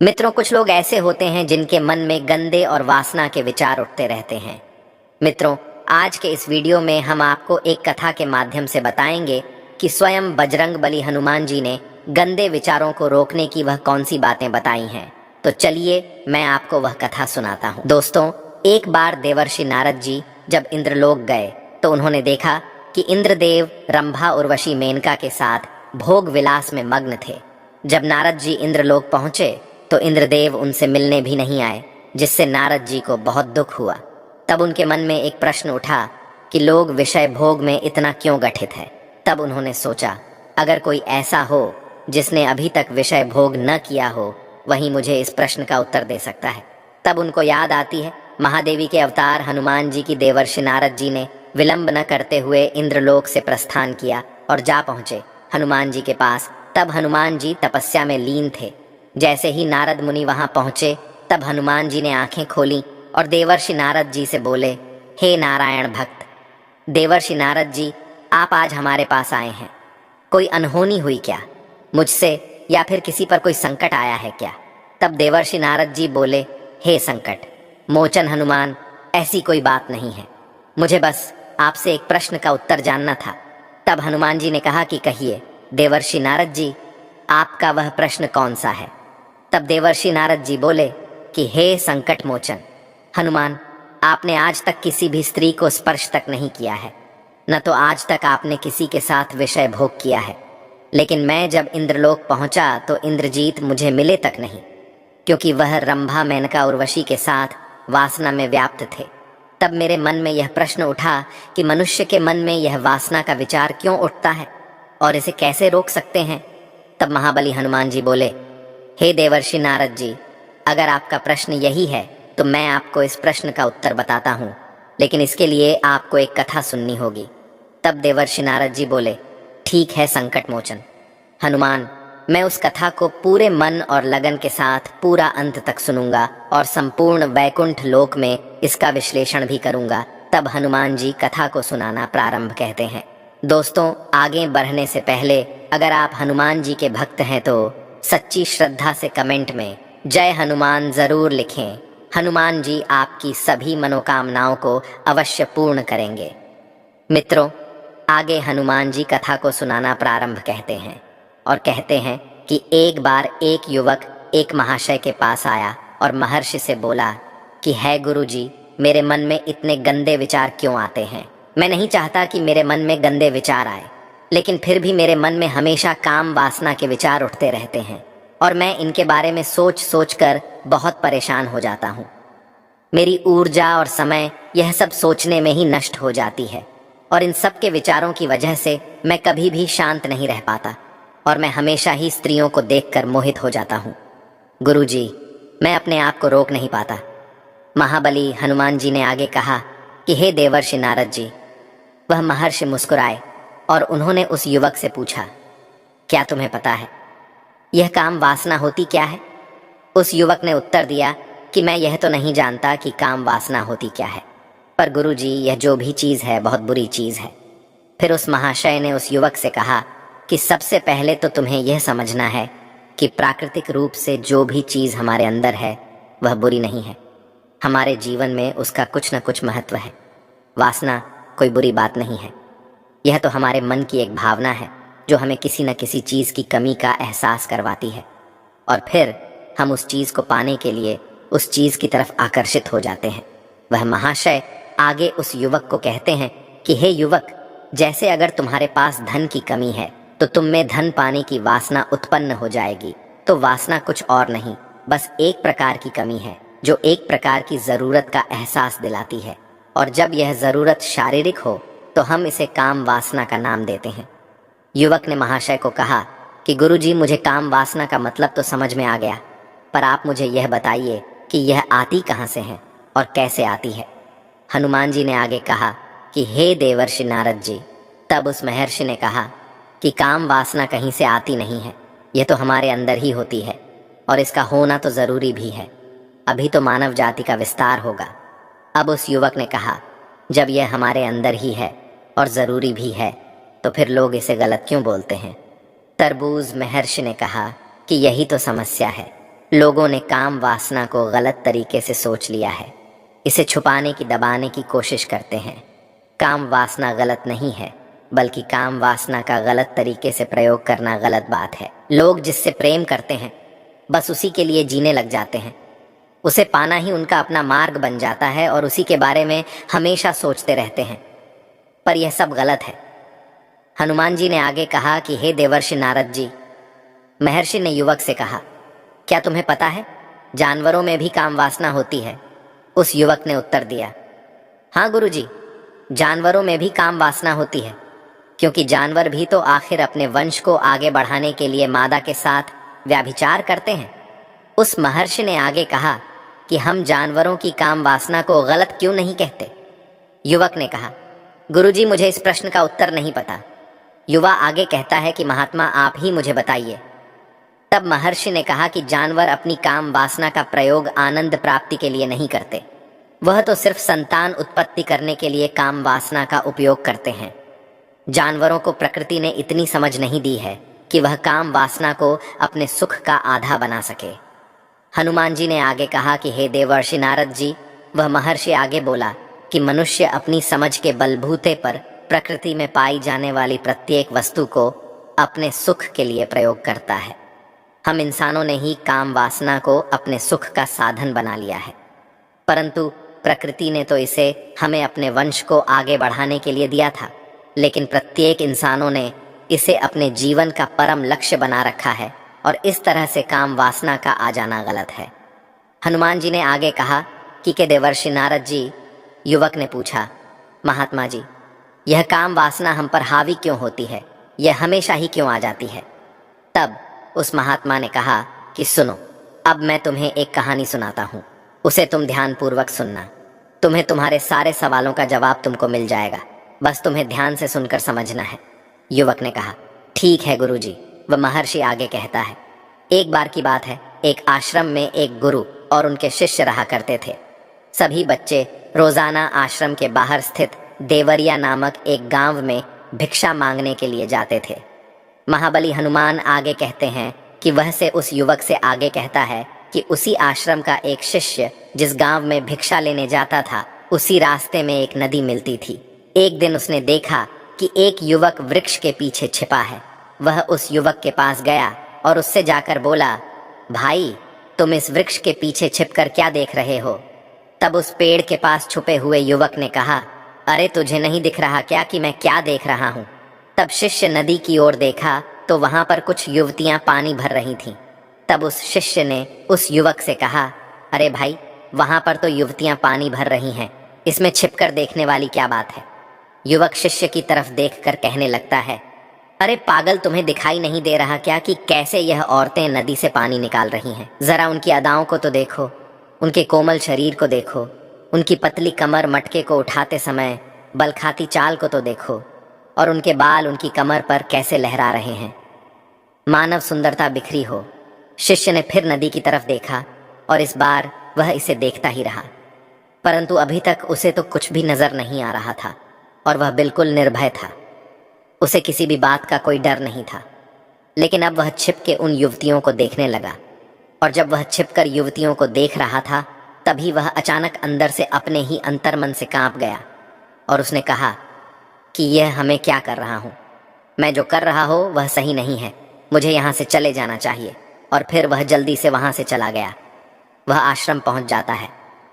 मित्रों, कुछ लोग ऐसे होते हैं जिनके मन में गंदे और वासना के विचार उठते रहते हैं। मित्रों, आज के इस वीडियो में हम आपको एक कथा के माध्यम से बताएंगे कि स्वयं बजरंग बली हनुमान जी ने गंदे विचारों को रोकने की वह कौन सी बातें बताई हैं। तो चलिए मैं आपको वह कथा सुनाता हूँ। दोस्तों, एक बार देवर्षि नारद जी जब इंद्रलोक गए तो उन्होंने देखा कि इंद्रदेव रंभा उर्वशी मेनका के साथ भोग विलास में मग्न थे। जब नारद जी इंद्रलोक पहुंचे तो इंद्रदेव उनसे मिलने भी नहीं आए, जिससे नारद जी को बहुत दुख हुआ। तब उनके मन में एक प्रश्न उठा कि लोग विषय भोग में इतना क्यों गठित है। तब उन्होंने सोचा, अगर कोई ऐसा हो जिसने अभी तक विषय भोग न किया हो, वही मुझे इस प्रश्न का उत्तर दे सकता है। तब उनको याद आती है महादेवी के अवतार हनुमान जी की देवर्षि नारद जी ने विलंब न करते हुए इंद्रलोक से प्रस्थान किया और जा पहुंचे हनुमान जी के पास। तब हनुमान जी तपस्या में लीन थे। जैसे ही नारद मुनि वहां पहुंचे तब हनुमान जी ने आंखें खोली और देवर्षि नारद जी से बोले, हे नारायण भक्त, देवर्षि नारद जी, आप आज हमारे पास आए हैं। कोई अनहोनी हुई क्या मुझसे, या फिर किसी पर कोई संकट आया है क्या? तब देवर्षि नारद जी बोले, हे संकट मोचन हनुमान, ऐसी कोई बात नहीं है। मुझे बस आपसे एक प्रश्न का उत्तर जानना था। तब हनुमान जी ने कहा कि कहिए देवर्षि नारद जी, आपका वह प्रश्न कौन सा है? तब देवर्षि नारद जी बोले कि हे संकट मोचन हनुमान, आपने आज तक किसी भी स्त्री को स्पर्श तक नहीं किया है, न तो आज तक आपने किसी के साथ विषय भोग किया है। लेकिन मैं जब इंद्रलोक पहुंचा तो इंद्रजीत मुझे मिले तक नहीं, क्योंकि वह रंभा मेनका उर्वशी के साथ वासना में व्याप्त थे। तब मेरे मन में यह प्रश्न उठा कि मनुष्य के मन में यह वासना का विचार क्यों उठता है और इसे कैसे रोक सकते हैं। तब महाबली हनुमान जी बोले, हे देवर्षि नारद जी, अगर आपका प्रश्न यही है तो मैं आपको इस प्रश्न का उत्तर बताता हूँ, लेकिन इसके लिए आपको एक कथा सुननी होगी। तब देवर्षि नारद जी बोले, ठीक है संकट मोचन हनुमान, मैं उस कथा को पूरे मन और लगन के साथ पूरा अंत तक सुनूंगा और संपूर्ण वैकुंठ लोक में इसका विश्लेषण भी करूंगा। तब हनुमान जी कथा को सुनाना प्रारंभ कहते हैं। दोस्तों, आगे बढ़ने से पहले अगर आप हनुमान जी के भक्त हैं तो सच्ची श्रद्धा से कमेंट में जय हनुमान जरूर लिखें। हनुमान जी आपकी सभी मनोकामनाओं को अवश्य पूर्ण करेंगे। मित्रों, आगे हनुमान जी कथा को सुनाना प्रारंभ कहते हैं और कहते हैं कि एक बार एक युवक एक महाशय के पास आया और महर्षि से बोला कि है गुरु जी, मेरे मन में इतने गंदे विचार क्यों आते हैं? मैं नहीं चाहता कि मेरे मन में गंदे विचार आए, लेकिन फिर भी मेरे मन में हमेशा काम वासना के विचार उठते रहते हैं और मैं इनके बारे में सोच सोच कर बहुत परेशान हो जाता हूँ। मेरी ऊर्जा और समय यह सब सोचने में ही नष्ट हो जाती है और इन सब के विचारों की वजह से मैं कभी भी शांत नहीं रह पाता और मैं हमेशा ही स्त्रियों को देखकर मोहित हो जाता हूँ। गुरु जी, मैं अपने आप को रोक नहीं पाता। महाबली हनुमान जी ने आगे कहा कि हे देवर्षि नारद जी। वह महर्षि मुस्कुराए और उन्होंने उस युवक से पूछा, क्या तुम्हें पता है यह काम वासना होती क्या है? उस युवक ने उत्तर दिया कि मैं यह तो नहीं जानता कि काम वासना होती क्या है, पर गुरुजी, यह जो भी चीज़ है बहुत बुरी चीज़ है। फिर उस महाशय ने उस युवक से कहा कि सबसे पहले तो तुम्हें यह समझना है कि प्राकृतिक रूप से जो भी चीज़ हमारे अंदर है वह बुरी नहीं है। हमारे जीवन में उसका कुछ न कुछ महत्व है। वासना कोई बुरी बात नहीं है। यह तो हमारे मन की एक भावना है जो हमें किसी न किसी चीज़ की कमी का एहसास करवाती है और फिर हम उस चीज़ को पाने के लिए उस चीज़ की तरफ आकर्षित हो जाते हैं। वह महाशय आगे उस युवक को कहते हैं कि हे युवक, जैसे अगर तुम्हारे पास धन की कमी है तो तुम में धन पाने की वासना उत्पन्न हो जाएगी। तो वासना कुछ और नहीं, बस एक प्रकार की कमी है जो एक प्रकार की ज़रूरत का एहसास दिलाती है, और जब यह ज़रूरत शारीरिक हो तो हम इसे काम वासना का नाम देते हैं। युवक ने महाशय को कहा कि गुरुजी, मुझे काम वासना का मतलब तो समझ में आ गया, पर आप मुझे यह बताइए कि यह आती कहाँ से है और कैसे आती है? हनुमान जी ने आगे कहा कि हे देवर्षि नारद जी। तब उस महर्षि ने कहा कि काम वासना कहीं से आती नहीं है, यह तो हमारे अंदर ही होती है और इसका होना तो ज़रूरी भी है। अभी तो मानव जाति का विस्तार होगा। अब उस युवक ने कहा, जब यह हमारे अंदर ही है और ज़रूरी भी है तो फिर लोग इसे गलत क्यों बोलते हैं? तरबूज महर्षि ने कहा कि यही तो समस्या है। लोगों ने काम वासना को गलत तरीके से सोच लिया है। इसे छुपाने की, दबाने की कोशिश करते हैं। काम वासना गलत नहीं है, बल्कि काम वासना का गलत तरीके से प्रयोग करना गलत बात है। लोग जिससे प्रेम करते हैं बस उसी के लिए जीने लग जाते हैं। उसे पाना ही उनका अपना मार्ग बन जाता है और उसी के बारे में हमेशा सोचते रहते हैं। पर यह सब गलत है। हनुमान जी ने आगे कहा कि हे देवर्षि नारद जी, महर्षि ने युवक से कहा, क्या तुम्हें पता है जानवरों में भी काम वासना होती है? उस युवक ने उत्तर दिया, हाँ गुरुजी, जानवरों में भी काम वासना होती है, क्योंकि जानवर भी तो आखिर अपने वंश को आगे बढ़ाने के लिए मादा के साथ व्याभिचार करते हैं। उस महर्षि ने आगे कहा कि हम जानवरों की काम वासना को गलत क्यों नहीं कहते? युवक ने कहा, गुरुजी, मुझे इस प्रश्न का उत्तर नहीं पता। युवा आगे कहता है कि महात्मा आप ही मुझे बताइए। तब महर्षि ने कहा कि जानवर अपनी काम वासना का प्रयोग आनंद प्राप्ति के लिए नहीं करते, वह तो सिर्फ संतान उत्पत्ति करने के लिए काम वासना का उपयोग करते हैं। जानवरों को प्रकृति ने इतनी समझ नहीं दी है कि वह काम वासना को अपने सुख का आधा बना सके। हनुमान जी ने आगे कहा कि हे देवर्षि नारद जी, वह महर्षि आगे बोला कि मनुष्य अपनी समझ के बलबूते पर प्रकृति में पाई जाने वाली प्रत्येक वस्तु को अपने सुख के लिए प्रयोग करता है। हम इंसानों ने ही काम वासना को अपने सुख का साधन बना लिया है, परंतु प्रकृति ने तो इसे हमें अपने वंश को आगे बढ़ाने के लिए दिया था, लेकिन प्रत्येक इंसानों ने इसे अपने जीवन का परम लक्ष्य बना रखा है और इस तरह से काम वासना का आ जाना गलत है। हनुमान जी ने आगे कहा कि देवर्षि नारद जी, युवक ने पूछा, महात्मा जी, यह काम वासना हम पर हावी क्यों होती है? यह हमेशा ही क्यों आ जाती है? तब उस महात्मा ने कहा कि सुनो, अब मैं तुम्हें एक कहानी सुनाता हूँ, उसे तुम ध्यानपूर्वक सुनना। तुम्हें तुम्हारे सारे सवालों का जवाब तुमको मिल जाएगा, बस तुम्हें ध्यान से सुनकर समझना है। युवक ने कहा, ठीक है गुरुजी। वह महर्षि आगे कहता है, एक बार की बात है, एक आश्रम में एक गुरु और उनके शिष्य रहा करते थे। सभी बच्चे रोजाना आश्रम के बाहर स्थित देवरिया नामक एक गांव में भिक्षा मांगने के लिए जाते थे। महाबली हनुमान आगे कहते हैं कि वह से उस युवक से आगे कहता है कि उसी आश्रम का एक शिष्य जिस गांव में भिक्षा लेने जाता था, उसी रास्ते में एक नदी मिलती थी। एक दिन उसने देखा कि एक युवक वृक्ष के पीछे छिपा है। वह उस युवक के पास गया और उससे जाकर बोला, भाई, तुम इस वृक्ष के पीछे छिपकर क्या देख रहे हो? तब उस पेड़ के पास छुपे हुए युवक ने कहा, अरे तुझे नहीं दिख रहा क्या कि मैं क्या देख रहा हूँ? तब शिष्य नदी की ओर देखा तो वहां पर कुछ युवतियां पानी भर रही थीं। तब उस शिष्य ने उस युवक से कहा, अरे भाई, वहां पर तो युवतियां पानी भर रही हैं, इसमें छिपकर देखने वाली क्या बात है? युवक शिष्य की तरफ देखकर कहने लगता है, अरे पागल, तुम्हें दिखाई नहीं दे रहा क्या कि कैसे यह औरतें नदी से पानी निकाल रही हैं? जरा उनकी अदाओं को तो देखो, उनके कोमल शरीर को देखो, उनकी पतली कमर मटके को उठाते समय बल खाती चाल को तो देखो, और उनके बाल उनकी कमर पर कैसे लहरा रहे हैं। मानव सुंदरता बिखरी हो। शिष्य ने फिर नदी की तरफ देखा और इस बार वह इसे देखता ही रहा, परंतु अभी तक उसे तो कुछ भी नजर नहीं आ रहा था और वह बिल्कुल निर्भय था। उसे किसी भी बात का कोई डर नहीं था। लेकिन अब वह छिप के उन युवतियों को देखने लगा, और जब वह छिपकर युवतियों को देख रहा था, तभी वह अचानक अंदर से अपने ही अंतर्मन से कांप गया और उसने कहा कि यह हमें क्या कर रहा हूँ? मैं जो कर रहा हूँ वह सही नहीं है, मुझे यहाँ से चले जाना चाहिए। और फिर वह जल्दी से वहाँ से चला गया। वह आश्रम पहुँच जाता है।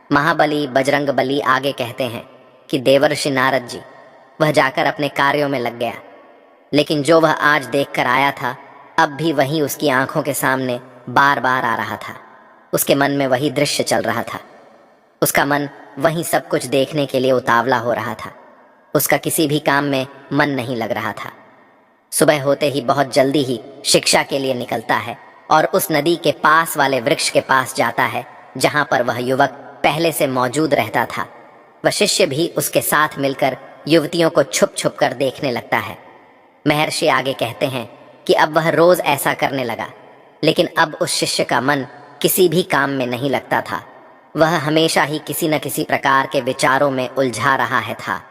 महाबली बजरंगबली आगे कहते हैं कि देवर्षि नारद जी, वह जाकर अपने कार्यों में लग गया, लेकिन जो वह आज देख कर आया था, अब भी वही उसकी आंखों के सामने बार बार आ रहा था। उसके मन में वही दृश्य चल रहा था। उसका मन वही सब कुछ देखने के लिए उतावला हो रहा था। उसका किसी भी काम में मन नहीं लग रहा था। सुबह होते ही बहुत जल्दी ही शिक्षा के लिए निकलता है और उस नदी के पास वाले वृक्ष के पास जाता है जहां पर वह युवक पहले से मौजूद रहता था। वह शिष्य भी उसके साथ मिलकर युवतियों को छुप छुप कर देखने लगता है। महर्षि आगे कहते हैं कि अब वह रोज ऐसा करने लगा, लेकिन अब उस शिष्य का मन किसी भी काम में नहीं लगता था। वह हमेशा ही किसी न किसी प्रकार के विचारों में उलझा रहा है था।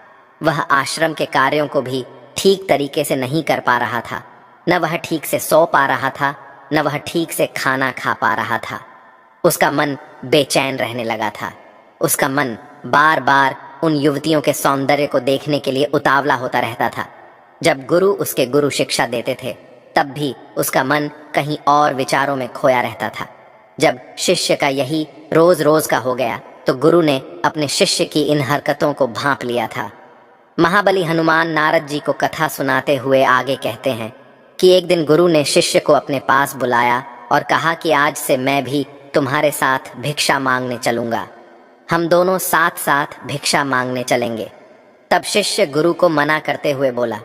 वह आश्रम के कार्यों को भी ठीक तरीके से नहीं कर पा रहा था। न वह ठीक से सो पा रहा था, न वह ठीक से खाना खा पा रहा था। उसका मन बेचैन रहने लगा था। उसका मन बार बार उन युवतियों के सौंदर्य को देखने के लिए उतावला होता रहता था। जब गुरु उसके गुरु शिक्षा देते थे तब भी उसका मन कहीं और विचारों में खोया रहता था। जब शिष्य का यही रोज रोज का हो गया तो गुरु ने अपने शिष्य की इन हरकतों को भांप लिया था। महाबली हनुमान नारद जी को कथा सुनाते हुए आगे कहते हैं कि एक दिन गुरु ने शिष्य को अपने पास बुलाया और कहा कि आज से मैं भी तुम्हारे साथ भिक्षा मांगने चलूंगा। हम दोनों साथ साथ भिक्षा मांगने चलेंगे। तब शिष्य गुरु को मना करते हुए बोला,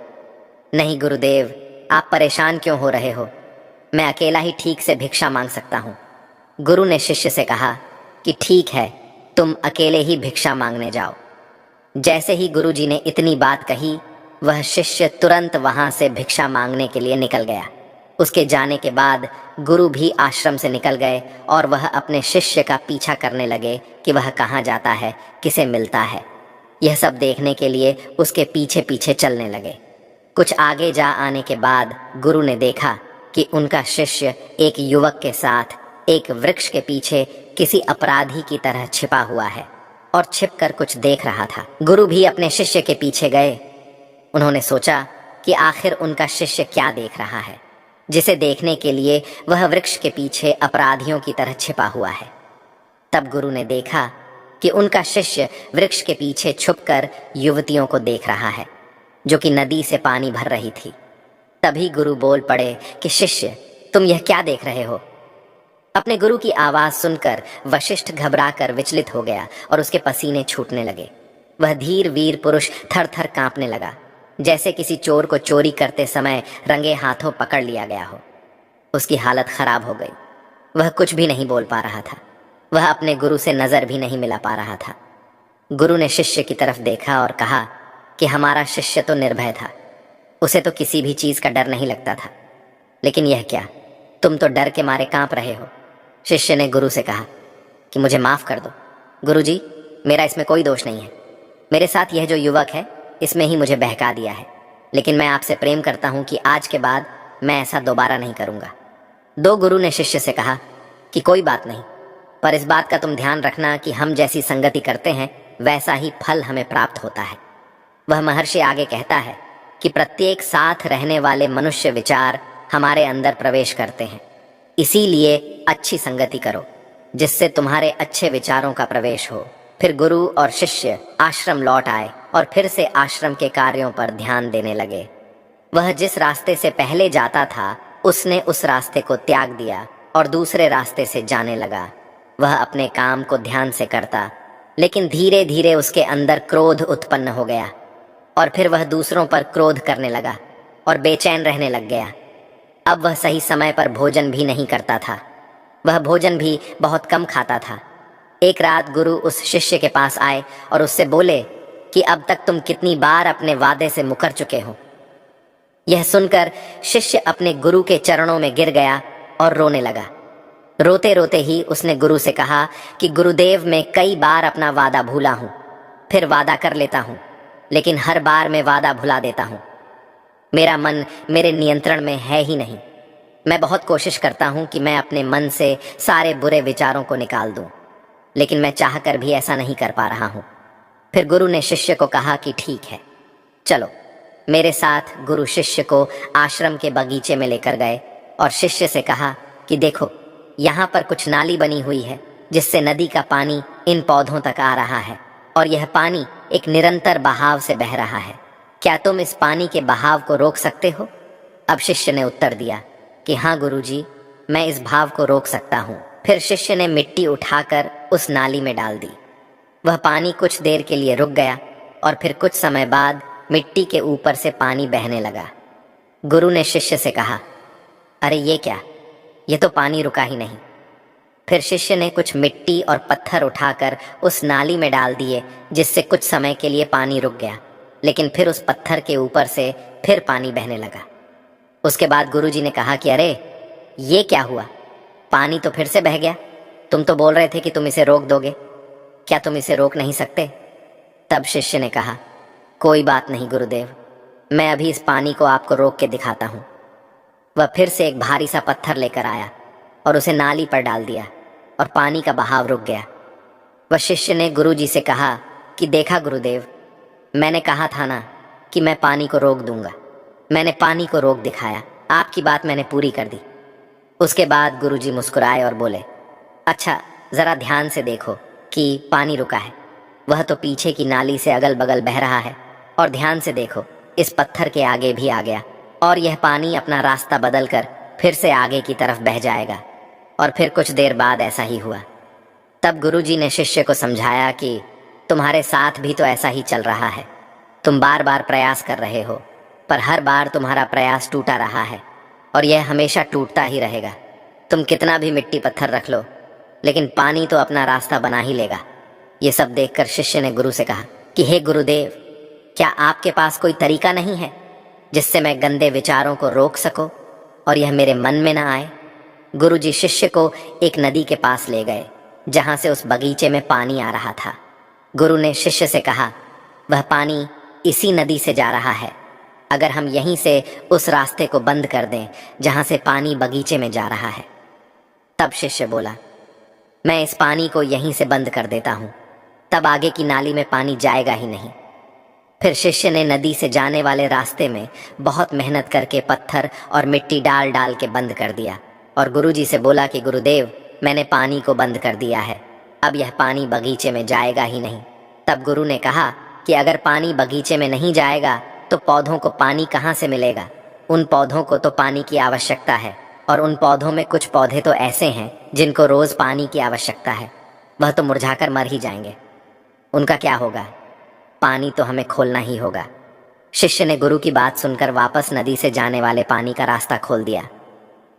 नहीं गुरुदेव, आप परेशान क्यों हो रहे हो? मैं अकेला ही ठीक से भिक्षा मांग सकता हूँ। गुरु ने शिष्य से कहा कि ठीक है, तुम अकेले ही भिक्षा मांगने जाओ। जैसे ही गुरु जी ने इतनी बात कही, वह शिष्य तुरंत वहां से भिक्षा मांगने के लिए निकल गया। उसके जाने के बाद गुरु भी आश्रम से निकल गए और वह अपने शिष्य का पीछा करने लगे कि वह कहाँ जाता है, किसे मिलता है। यह सब देखने के लिए उसके पीछे पीछे चलने लगे। कुछ आगे जा आने के बाद गुरु ने देखा कि उनका शिष्य एक युवक के साथ एक वृक्ष के पीछे किसी अपराधी की तरह छिपा हुआ है और छिपकर कुछ देख रहा था। गुरु भी अपने शिष्य के पीछे गए। उन्होंने सोचा कि आखिर उनका शिष्य क्या देख रहा है, जिसे देखने के लिए वह वृक्ष के पीछे अपराधियों की तरह छिपा हुआ है। तब गुरु ने देखा कि उनका शिष्य वृक्ष के पीछे छुपकर युवतियों को देख रहा है जो कि नदी से पानी भर रही थी। तभी गुरु बोल पड़े कि शिष्य, तुम यह क्या देख रहे हो? अपने गुरु की आवाज सुनकर वशिष्ठ घबराकर विचलित हो गया और उसके पसीने छूटने लगे। वह धीर वीर पुरुष थर थर कांपने लगा, जैसे किसी चोर को चोरी करते समय रंगे हाथों पकड़ लिया गया हो। उसकी हालत खराब हो गई। वह कुछ भी नहीं बोल पा रहा था। वह अपने गुरु से नजर भी नहीं मिला पा रहा था। गुरु ने शिष्य की तरफ देखा और कहा कि हमारा शिष्य तो निर्भय था, उसे तो किसी भी चीज का डर नहीं लगता था, लेकिन यह क्या, तुम तो डर के मारे कांप रहे हो। शिष्य ने गुरु से कहा कि मुझे माफ कर दो गुरु जी, मेरा इसमें कोई दोष नहीं है। मेरे साथ यह जो युवक है, इसमें ही मुझे बहका दिया है, लेकिन मैं आपसे प्रेम करता हूं कि आज के बाद मैं ऐसा दोबारा नहीं करूंगा। दो गुरु ने शिष्य से कहा कि कोई बात नहीं, पर इस बात का तुम ध्यान रखना कि हम जैसी संगति करते हैं वैसा ही फल हमें प्राप्त होता है। वह महर्षि आगे कहता है कि प्रत्येक साथ रहने वाले मनुष्य विचार हमारे अंदर प्रवेश करते हैं, इसीलिए अच्छी संगति करो जिससे तुम्हारे अच्छे विचारों का प्रवेश हो। फिर गुरु और शिष्य आश्रम लौट आए और फिर से आश्रम के कार्यों पर ध्यान देने लगे। वह जिस रास्ते से पहले जाता था उसने उस रास्ते को त्याग दिया और दूसरे रास्ते से जाने लगा। वह अपने काम को ध्यान से करता, लेकिन धीरे धीरे उसके अंदर क्रोध उत्पन्न हो गया और फिर वह दूसरों पर क्रोध करने लगा और बेचैन रहने लग गया। अब वह सही समय पर भोजन भी नहीं करता था। वह भोजन भी बहुत कम खाता था। एक रात गुरु उस शिष्य के पास आए और उससे बोले कि अब तक तुम कितनी बार अपने वादे से मुकर चुके हो। यह सुनकर शिष्य अपने गुरु के चरणों में गिर गया और रोने लगा। रोते रोते ही उसने गुरु से कहा कि गुरुदेव, मैं कई बार अपना वादा भूला हूं, फिर वादा कर लेता हूं, लेकिन हर बार मैं वादा भुला देता हूं। मेरा मन मेरे नियंत्रण में है ही नहीं। मैं बहुत कोशिश करता हूं कि मैं अपने मन से सारे बुरे विचारों को निकाल दूं, लेकिन मैं चाहकर भी ऐसा नहीं कर पा रहा हूं। फिर गुरु ने शिष्य को कहा कि ठीक है, चलो मेरे साथ। गुरु शिष्य को आश्रम के बगीचे में लेकर गए और शिष्य से कहा कि देखो, यहाँ पर कुछ नाली बनी हुई है जिससे नदी का पानी इन पौधों तक आ रहा है और यह पानी एक निरंतर बहाव से बह रहा है। क्या तुम इस पानी के बहाव को रोक सकते हो? अब शिष्य ने उत्तर दिया कि हाँ गुरुजी, मैं इस भाव को रोक सकता हूँ। फिर शिष्य ने मिट्टी उठाकर उस नाली में डाल दी। वह पानी कुछ देर के लिए रुक गया और फिर कुछ समय बाद मिट्टी के ऊपर से पानी बहने लगा। गुरु ने शिष्य से कहा, अरे ये क्या, ये तो पानी रुका ही नहीं। फिर शिष्य ने कुछ मिट्टी और पत्थर उठाकर उस नाली में डाल दिए, जिससे कुछ समय के लिए पानी रुक गया, लेकिन फिर उस पत्थर के ऊपर से फिर पानी बहने लगा। उसके बाद गुरुजी ने कहा कि अरे ये क्या हुआ, पानी तो फिर से बह गया। तुम तो बोल रहे थे कि तुम इसे रोक दोगे, क्या तुम इसे रोक नहीं सकते? तब शिष्य ने कहा, कोई बात नहीं गुरुदेव, मैं अभी इस पानी को आपको रोक के दिखाता हूँ। वह फिर से एक भारी सा पत्थर लेकर आया और उसे नाली पर डाल दिया। और पानी का बहाव रुक गया। वह शिष्य ने गुरुजी से कहा कि देखा गुरुदेव, मैंने कहा था ना कि मैं पानी को रोक दूंगा। मैंने पानी को रोक दिखाया, आपकी बात मैंने पूरी कर दी। उसके बाद गुरुजी मुस्कुराए और बोले, अच्छा ज़रा ध्यान से देखो कि पानी रुका है, वह तो पीछे की नाली से अगल बगल बह रहा है। और ध्यान से देखो, इस पत्थर के आगे भी आ गया और यह पानी अपना रास्ता बदल कर फिर से आगे की तरफ बह जाएगा। और फिर कुछ देर बाद ऐसा ही हुआ। तब गुरुजी ने शिष्य को समझाया कि तुम्हारे साथ भी तो ऐसा ही चल रहा है। तुम बार बार प्रयास कर रहे हो, पर हर बार तुम्हारा प्रयास टूटा रहा है और यह हमेशा टूटता ही रहेगा। तुम कितना भी मिट्टी पत्थर रख लो, लेकिन पानी तो अपना रास्ता बना ही लेगा। ये सब देखकर शिष्य ने गुरु से कहा कि हे गुरुदेव, क्या आपके पास कोई तरीका नहीं है जिससे मैं गंदे विचारों को रोक सकूं और यह मेरे मन में ना आए। गुरुजी शिष्य को एक नदी के पास ले गए जहां से उस बगीचे में पानी आ रहा था। गुरु ने शिष्य से कहा, वह पानी इसी नदी से जा रहा है। अगर हम यहीं से उस रास्ते को बंद कर दें जहां से पानी बगीचे में जा रहा है। तब शिष्य बोला, मैं इस पानी को यहीं से बंद कर देता हूं, तब आगे की नाली में पानी जाएगा ही नहीं। फिर शिष्य ने नदी से जाने वाले रास्ते में बहुत मेहनत करके पत्थर और मिट्टी डाल डाल के बंद कर दिया और गुरुजी से बोला कि गुरुदेव, मैंने पानी को बंद कर दिया है, अब यह पानी बगीचे में जाएगा ही नहीं। तब गुरु ने कहा कि अगर पानी बगीचे में नहीं जाएगा तो पौधों को पानी कहाँ से मिलेगा। उन पौधों को तो पानी की आवश्यकता है और उन पौधों में कुछ पौधे तो ऐसे हैं जिनको रोज पानी की आवश्यकता है, वह तो मुरझाकर मर ही जाएंगे। उनका क्या होगा? पानी तो हमें खोलना ही होगा। शिष्य ने गुरु की बात सुनकर वापस नदी से जाने वाले पानी का रास्ता खोल दिया।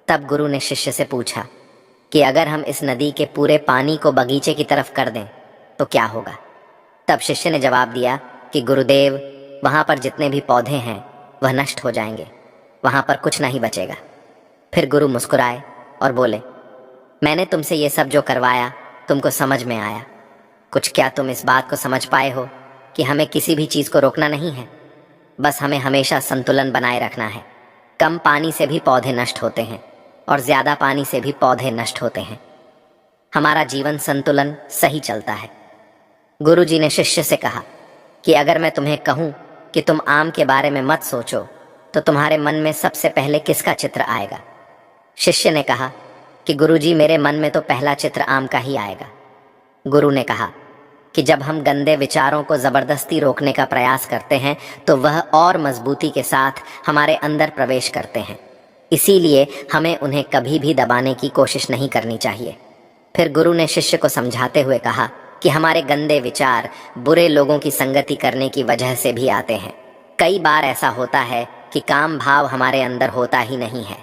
तब गुरु ने शिष्य से पूछा कि अगर हम इस नदी के पूरे पानी को बगीचे की तरफ कर दें तो क्या होगा। तब शिष्य ने जवाब दिया कि गुरुदेव, वहाँ पर जितने भी पौधे हैं वह नष्ट हो जाएंगे, वहाँ पर कुछ नहीं बचेगा। फिर गुरु मुस्कुराए और बोले, मैंने तुमसे ये सब जो करवाया तुमको समझ में आया। कुछ क्या तुम इस बात को समझ पाए हो कि हमें किसी भी चीज़ को रोकना नहीं है, बस हमें हमेशा संतुलन बनाए रखना है। कम पानी से भी पौधे नष्ट होते हैं और ज़्यादा पानी से भी पौधे नष्ट होते हैं। हमारा जीवन संतुलन सही चलता है। गुरुजी ने शिष्य से कहा कि अगर मैं तुम्हें कहूँ कि तुम आम के बारे में मत सोचो तो तुम्हारे मन में सबसे पहले किसका चित्र आएगा। शिष्य ने कहा कि गुरुजी, मेरे मन में तो पहला चित्र आम का ही आएगा। गुरु ने कहा कि जब हम गंदे विचारों को ज़बरदस्ती रोकने का प्रयास करते हैं तो वह और मजबूती के साथ हमारे अंदर प्रवेश करते हैं, इसीलिए हमें उन्हें कभी भी दबाने की कोशिश नहीं करनी चाहिए। फिर गुरु ने शिष्य को समझाते हुए कहा कि हमारे गंदे विचार बुरे लोगों की संगति करने की वजह से भी आते हैं। कई बार ऐसा होता है कि काम भाव हमारे अंदर होता ही नहीं है,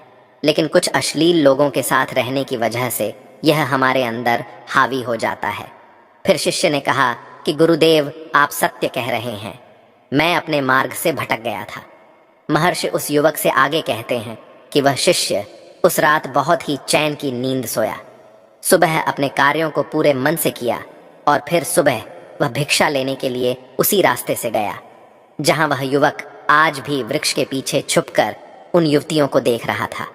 लेकिन कुछ अश्लील लोगों के साथ रहने की वजह से यह हमारे अंदर हावी हो जाता है। फिर शिष्य ने कहा कि गुरुदेव, आप सत्य कह रहे हैं, मैं अपने मार्ग से भटक गया था। महर्षि उस युवक से आगे कहते हैं कि वह शिष्य उस रात बहुत ही चैन की नींद सोया। सुबह अपने कार्यों को पूरे मन से किया और फिर सुबह वह भिक्षा लेने के लिए उसी रास्ते से गया जहां वह युवक आज भी वृक्ष के पीछे छुपकर उन युवतियों को देख रहा था।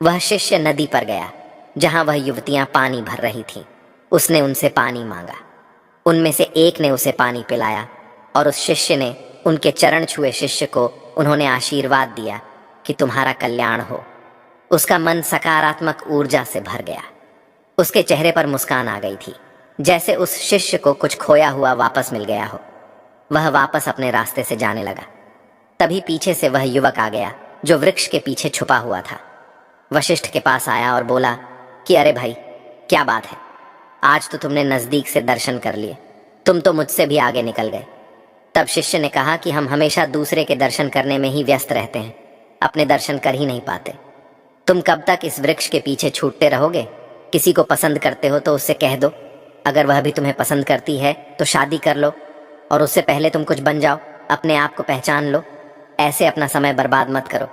वह शिष्य नदी पर गया जहां वह युवतियां पानी भर रही थीं। उसने उनसे पानी मांगा। उनमें से एक ने उसे पानी पिलाया और उस शिष्य ने उनके चरण छुए शिष्य को उन्होंने आशीर्वाद दिया कि तुम्हारा कल्याण हो। उसका मन सकारात्मक ऊर्जा से भर गया। उसके चेहरे पर मुस्कान आ गई थी, जैसे उस शिष्य को कुछ खोया हुआ वापस मिल गया हो। वह वापस अपने रास्ते से जाने लगा। तभी पीछे से वह युवक आ गया जो वृक्ष के पीछे छुपा हुआ था। वशिष्ठ के पास आया और बोला कि अरे भाई, क्या बात है, आज तो तुमने नज़दीक से दर्शन कर लिए, तुम तो मुझसे भी आगे निकल गए। तब शिष्य ने कहा कि हम हमेशा दूसरे के दर्शन करने में ही व्यस्त रहते हैं, अपने दर्शन कर ही नहीं पाते। तुम कब तक इस वृक्ष के पीछे छूटते रहोगे? किसी को पसंद करते हो तो उससे कह दो, अगर वह भी तुम्हें पसंद करती है तो शादी कर लो और उससे पहले तुम कुछ बन जाओ, अपने आप को पहचान लो। ऐसे अपना समय बर्बाद मत करो।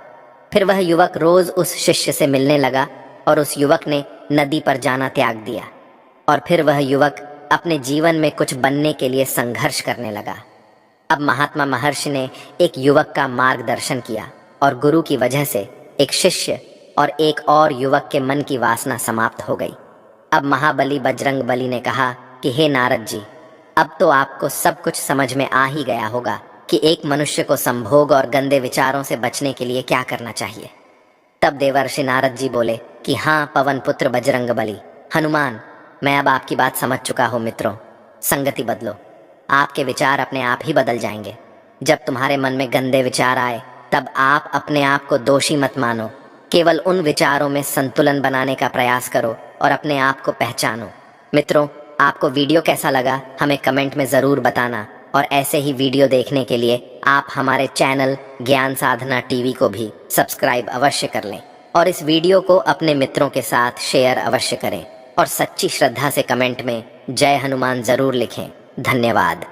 फिर वह युवक रोज उस शिष्य से मिलने लगा और उस युवक ने नदी पर जाना त्याग दिया और फिर वह युवक अपने जीवन में कुछ बनने के लिए संघर्ष करने लगा। अब महात्मा महर्षि ने एक युवक का मार्गदर्शन किया और गुरु की वजह से एक शिष्य और एक और युवक के मन की वासना समाप्त हो गई। अब महाबली बजरंग बली ने कहा कि हे नारद जी, अब तो आपको सब कुछ समझ में आ ही गया होगा कि एक मनुष्य को संभोग और गंदे विचारों से बचने के लिए क्या करना चाहिए। तब देवर्षि नारद जी बोले कि हाँ पवन पुत्र बजरंग बली, हनुमान, मैं अब आपकी बात समझ चुका हूँ। मित्रों, संगति बदलो, आपके विचार अपने आप ही बदल जाएंगे। जब तुम्हारे मन में गंदे विचार आए तब आप अपने आप को दोषी मत मानो, केवल उन विचारों में संतुलन बनाने का प्रयास करो और अपने आप को पहचानो। मित्रों, आपको वीडियो कैसा लगा हमें कमेंट में ज़रूर बताना, और ऐसे ही वीडियो देखने के लिए आप हमारे चैनल ज्ञान साधना टीवी को भी सब्सक्राइब अवश्य कर लें और इस वीडियो को अपने मित्रों के साथ शेयर अवश्य करें और सच्ची श्रद्धा से कमेंट में जय हनुमान ज़रूर लिखें। धन्यवाद।